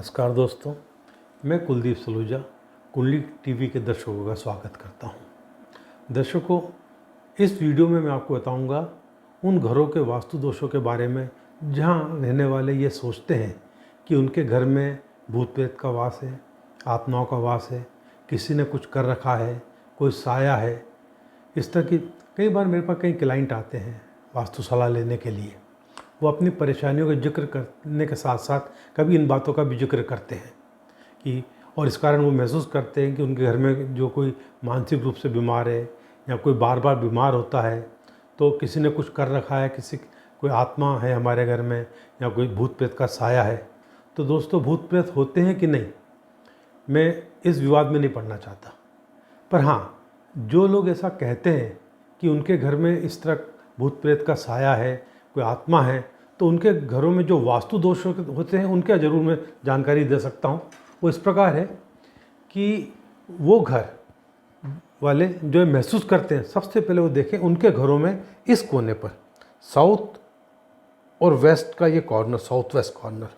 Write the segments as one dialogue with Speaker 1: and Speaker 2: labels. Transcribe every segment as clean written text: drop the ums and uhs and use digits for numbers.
Speaker 1: नमस्कार दोस्तों, मैं कुलदीप सलूजा कुंडली टीवी के दर्शकों का स्वागत करता हूं। दर्शकों, इस वीडियो में मैं आपको बताऊंगा उन घरों के वास्तु दोषों के बारे में जहां रहने वाले ये सोचते हैं कि उनके घर में भूत प्रेत का वास है, आत्माओं का वास है, किसी ने कुछ कर रखा है, कोई साया है। इस तरह की कई बार मेरे पास कई क्लाइंट आते हैं वास्तु सलाह लेने के लिए। वो अपनी परेशानियों का जिक्र करने के साथ साथ कभी इन बातों का भी जिक्र करते हैं कि और इस कारण वो महसूस करते हैं कि उनके घर में जो कोई मानसिक रूप से बीमार है या कोई बार बार बीमार होता है तो किसी ने कुछ कर रखा है, कोई आत्मा है हमारे घर में या कोई भूत प्रेत का साया है। तो दोस्तों, भूत प्रेत होते हैं कि नहीं, मैं इस विवाद में नहीं पड़ना चाहता। पर हाँ, जो लोग ऐसा कहते हैं कि उनके घर में इस तरह भूत प्रेत का साया है, कोई आत्मा है, तो उनके घरों में जो वास्तु दोष होते हैं उनका ज़रूर मैं जानकारी दे सकता हूँ। वो इस प्रकार है कि वो घर वाले जो महसूस करते हैं, सबसे पहले वो देखें उनके घरों में इस कोने पर साउथ और वेस्ट का ये कॉर्नर, साउथ वेस्ट कॉर्नर,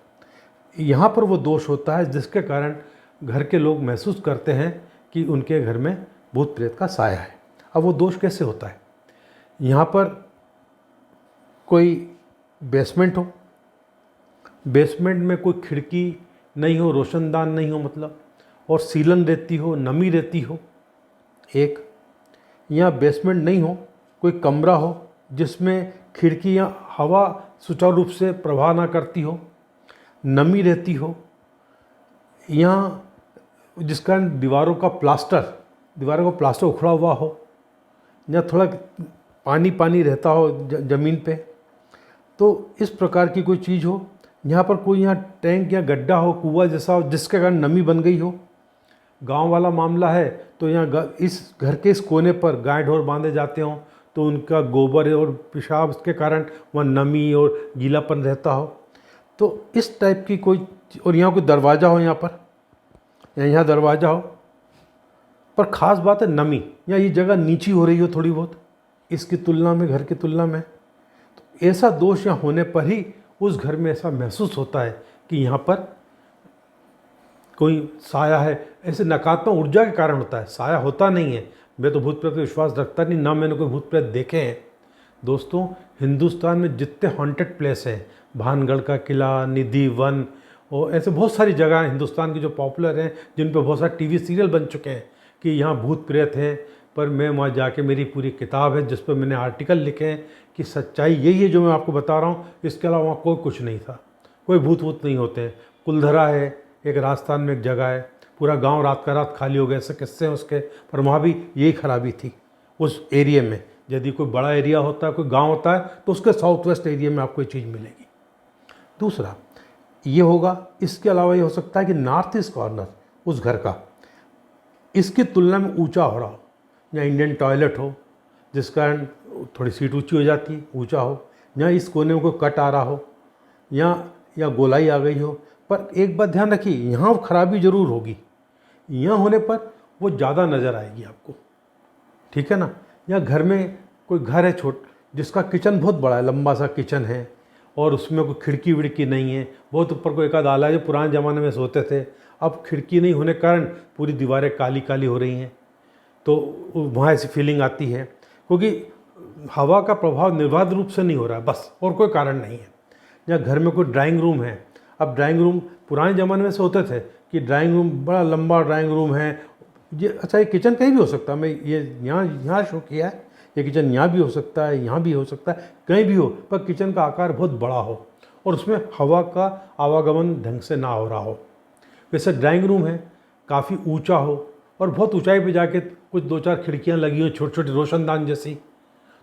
Speaker 1: यहाँ पर वो दोष होता है जिसके कारण घर के लोग महसूस करते हैं कि उनके घर में भूत प्रेत का साया है। अब वो दोष कैसे होता है? यहाँ पर कोई बेसमेंट हो, बेसमेंट में कोई खिड़की नहीं हो, रोशनदान नहीं हो मतलब, और सीलन रहती हो, नमी रहती हो एक, या बेसमेंट नहीं हो, कोई कमरा हो जिसमें खिड़की या हवा सुचारू रूप से प्रवाह ना करती हो, नमी रहती हो, या जिसका दीवारों का प्लास्टर उखड़ा हुआ हो, या थोड़ा पानी पानी रहता हो ज़मीन पे। तो इस प्रकार की कोई चीज़ हो, यहाँ पर कोई यहाँ टैंक या गड्ढा हो, कुआं जैसा हो जिसके कारण नमी बन गई हो। गांव वाला मामला है तो यहाँ इस घर के इस कोने पर गाय ढोर बांधे जाते हों तो उनका गोबर और पेशाब के कारण वहाँ नमी और गीलापन रहता हो। तो इस टाइप की कोई, और यहाँ कोई दरवाज़ा हो, यहाँ पर या यहाँ दरवाज़ा हो, पर ख़ास बात है नमी, या ये जगह नीची हो रही हो थोड़ी बहुत इसकी तुलना में, घर की तुलना में। तो ऐसा दोष यहाँ होने पर ही उस घर में ऐसा महसूस होता है कि यहाँ पर कोई साया है। ऐसे नकारात्मक ऊर्जा के कारण होता है, साया होता नहीं है। मैं तो भूत प्रेत पर विश्वास रखता नहीं, ना मैंने कोई भूत प्रेत देखे हैं। दोस्तों, हिंदुस्तान में जितने हॉन्टेड प्लेस हैं, भानगढ़ का किला, निधि वन, और ऐसे बहुत सारी जगह हैं हिंदुस्तान की जो पॉपुलर हैं, जिन पर बहुत सारे टीवी सीरियल बन चुके हैं कि यहाँ भूत प्रेत हैं। पर मैं वहाँ जाके, मेरी पूरी किताब है जिस पर मैंने आर्टिकल लिखे हैं कि सच्चाई यही है जो मैं आपको बता रहा हूँ। इसके अलावा वहाँ कोई कुछ नहीं था, कोई भूत वूत नहीं होते हैं। कुलधरा है एक, राजस्थान में एक जगह है, पूरा गांव रात का रात खाली हो गया, ऐसे किस्से हैं उसके। पर वहाँ भी यही खराबी थी उस एरिया में। यदि कोई बड़ा एरिया होता है, कोई गाँव होता है, तो उसके साउथ वेस्ट एरिया में आपको ये चीज़ मिलेगी। दूसरा ये होगा, इसके अलावा ये हो सकता है कि नॉर्थ ईस्ट कॉर्नर उस घर का इसकी तुलना में ऊंचा हो रहा हो, या इंडियन टॉयलेट हो जिस कारण थोड़ी सीट ऊंची हो जाती है, ऊंचा हो, या इस कोने में कोई कट आ रहा हो, या गोलाई आ गई हो। पर एक बात ध्यान रखिए, यहाँ खराबी ज़रूर होगी, यहाँ होने पर वो ज़्यादा नज़र आएगी आपको, ठीक है ना। या घर में कोई घर है जिसका किचन बहुत बड़ा है, लंबा सा किचन है, और उसमें कोई खिड़की विड़की नहीं है, बहुत ऊपर कोई एक आध आला है, जो पुराने ज़माने में सोते थे। अब खिड़की नहीं होने के कारण पूरी दीवारें काली काली हो रही हैं, तो वहाँ ऐसी फीलिंग आती है, क्योंकि हवा का प्रभाव निर्बाध रूप से नहीं हो रहा है बस, और कोई कारण नहीं है। या घर में कोई ड्राइंग रूम है, अब ड्राइंग रूम पुराने ज़माने में से होते थे कि ड्राइंग रूम बड़ा लंबा ड्राइंग रूम है, ये अच्छा, ये किचन कहीं भी हो सकता है, मैं ये यहाँ शो किया है, ये किचन यहाँ भी हो सकता है, यहाँ भी हो सकता है, कहीं भी हो, पर किचन का आकार बहुत बड़ा हो और उसमें हवा का आवागमन ढंग से ना हो रहा हो। वैसे ड्राइंग रूम है, काफ़ी ऊंचा हो और बहुत ऊंचाई पे जाके कुछ 2-4 खिड़कियाँ लगी हो, छोटी छोटी रोशनदान जैसी,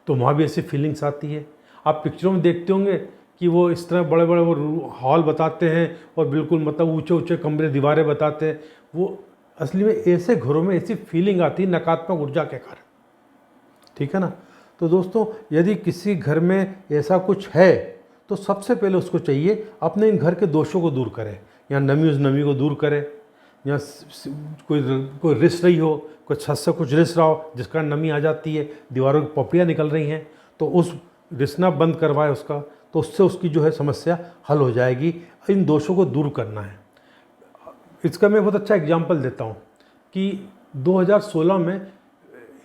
Speaker 1: तो वहाँ भी ऐसी फीलिंग्स आती है। आप पिक्चरों में देखते होंगे कि वो इस तरह बड़े बड़े वो हॉल बताते हैं और बिल्कुल मतलब ऊंचे ऊंचे कमरे, दीवारें बताते हैं। वो असली में ऐसे घरों में ऐसी फीलिंग आती है नकारात्मक ऊर्जा के कारण, ठीक है ना। तो दोस्तों, यदि किसी घर में ऐसा कुछ है तो सबसे पहले उसको चाहिए अपने इन घर के दोषों को दूर करें, या नमी, उस नमी को दूर करें, या कोई रिस रही हो, कोई छत से कुछ रिस रहा हो जिस कारण नमी आ जाती है, दीवारों की पपड़ियाँ निकल रही हैं, तो उस रिसना बंद करवाए उसका, तो उससे उसकी जो है समस्या हल हो जाएगी। इन दोषों को दूर करना है। इसका मैं बहुत अच्छा एग्जांपल देता हूँ कि 2016 में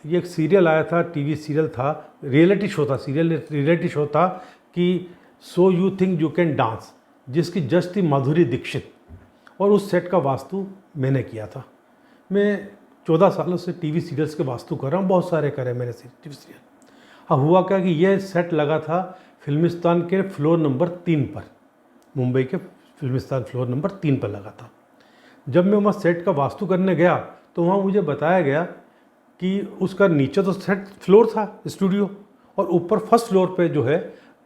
Speaker 1: ये एक सीरियल आया था, टीवी सीरियल था, रियलिटी शो था, रियलिटी शो था कि so you think you can dance, जिसकी जज थी माधुरी दीक्षित, और उस सेट का वास्तु मैंने किया था। मैं 14 सालों से टीवी सीरियल्स के वास्तु कर रहा हूँ, बहुत सारे करे मैंने टीवी सीरियल। हाँ, हुआ क्या कि यह सेट लगा था फिल्मिस्तान के फ्लोर नंबर 3 पर, मुंबई के फिल्मिस्तान फ्लोर नंबर 3 पर लगा था। जब मैं वहाँ सेट का वास्तु करने गया तो वहाँ मुझे बताया गया कि उसका नीचे तो सेट फ्लोर था स्टूडियो, और ऊपर फर्स्ट फ्लोर पे जो है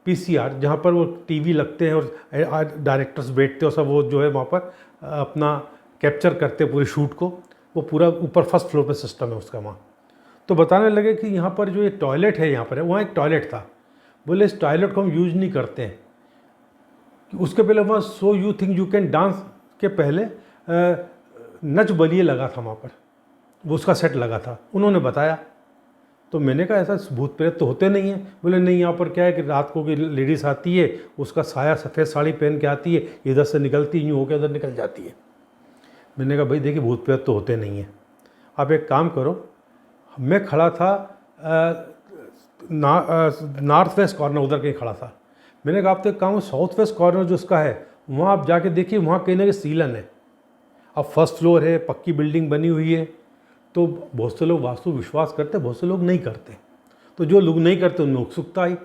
Speaker 1: पीसीआर, जहाँ पर वो टीवी लगते हैं और डायरेक्टर्स बैठते हैं, सब वो जो है वहाँ पर अपना कैप्चर करते हैं पूरी शूट को, वो पूरा ऊपर फर्स्ट फ्लोर पे सिस्टम है उसका वहाँ। तो बताने लगे कि यहाँ पर जो ये टॉयलेट है यहाँ पर है, वहाँ एक टॉयलेट था। बोले इस टॉयलेट को हम यूज नहीं करते हैं। उसके पहले वहाँ so you think you can dance के पहले नच बलिए लगा था वहाँ पर, वो उसका सेट लगा था, उन्होंने बताया। तो मैंने कहा ऐसा भूत प्रेत तो होते नहीं हैं। बोले नहीं, यहाँ पर क्या है कि रात को की लेडीज़ आती है, उसका साया सफ़ेद साड़ी पहन के आती है, इधर से निकलती यूँ होकर उधर निकल जाती है। मैंने कहा भाई देखिए, भूत प्रेत तो होते नहीं हैं। आप एक काम करो, मैं खड़ा था नॉर्थ वेस्ट कॉर्नर, उधर कहीं खड़ा था। मैंने कहा आप तो एक काम, साउथ वेस्ट कॉर्नर जो उसका है वहाँ आप जाके देखिए, वहाँ कहीं ना कहीं सीलन है। अब फर्स्ट फ्लोर है, पक्की बिल्डिंग बनी हुई है, तो बहुत से लोग वास्तु विश्वास करते, बहुत से लोग नहीं करते। तो जो लोग नहीं करते उनमें उत्सुकता आई,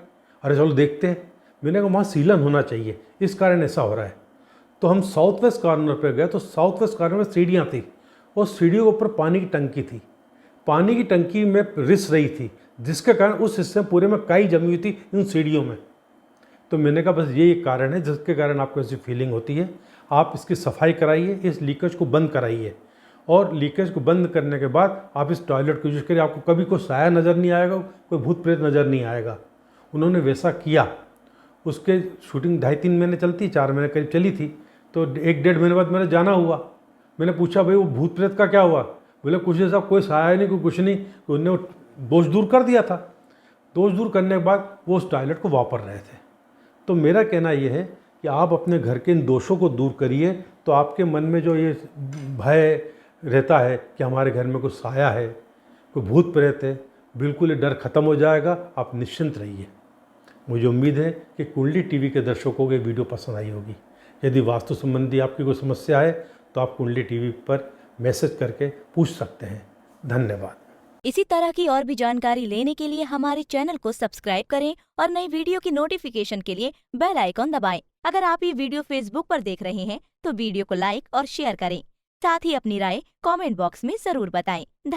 Speaker 1: अरे चलो देखते हैं। मैंने कहा वहाँ सीलन होना चाहिए, इस कारण ऐसा हो रहा है। तो हम साउथ वेस्ट कॉर्नर पर गए, तो साउथ वेस्ट कॉर्नर में सीढ़ियाँ थी, और सीढ़ियों के ऊपर पानी की टंकी थी। पानी की टंकी में रिस रही थी, जिसके कारण उस हिस्से पूरे में काई जमी हुई थी इन सीढ़ियों में। तो मैंने कहा बस ये एक कारण है जिसके कारण आपको ऐसी फीलिंग होती है। आप इसकी सफाई कराइए, इस लीकेज को बंद कराइए, और लीकेज को बंद करने के बाद आप इस टॉयलेट को यूज करिए। आपको कभी कोई साया नज़र नहीं आएगा, कोई भूत प्रेत नज़र नहीं आएगा। उन्होंने वैसा किया। उसके शूटिंग 2.5-3 महीने चलती, 4 महीने करीब चली थी। तो 1-1.5 महीने बाद मेरा जाना हुआ। मैंने पूछा भाई वो भूत प्रेत का क्या हुआ? बोले कुछ नहीं साहब, कोई साया नहीं, कोई कुछ नहीं, उन्होंने दोष दूर कर दिया था। दोष दूर करने के बाद वो उस टॉयलेट को वापर रहे थे। तो मेरा कहना ये है कि आप अपने घर के इन दोषों को दूर करिए, तो आपके मन में जो ये भय रहता है कि हमारे घर में कोई साया है, कोई भूत प्रेत है, बिल्कुल ये डर खत्म हो जाएगा। आप निश्चिंत रहिए। मुझे उम्मीद है कि कुंडली टीवी के दर्शकों को ये वीडियो पसंद आई होगी। यदि वास्तु संबंधी आपकी कोई समस्या है तो आप कुंडली टीवी पर मैसेज करके पूछ सकते हैं। धन्यवाद।
Speaker 2: इसी तरह की और भी जानकारी लेने के लिए हमारे चैनल को सब्सक्राइब करें और नई वीडियो की नोटिफिकेशन के लिए बेल आइकॉन दबाएं। अगर आप ये वीडियो फेसबुक पर देख रहे हैं तो वीडियो को लाइक और शेयर करें। साथ ही अपनी राय कमेंट बॉक्स में जरूर बताएं।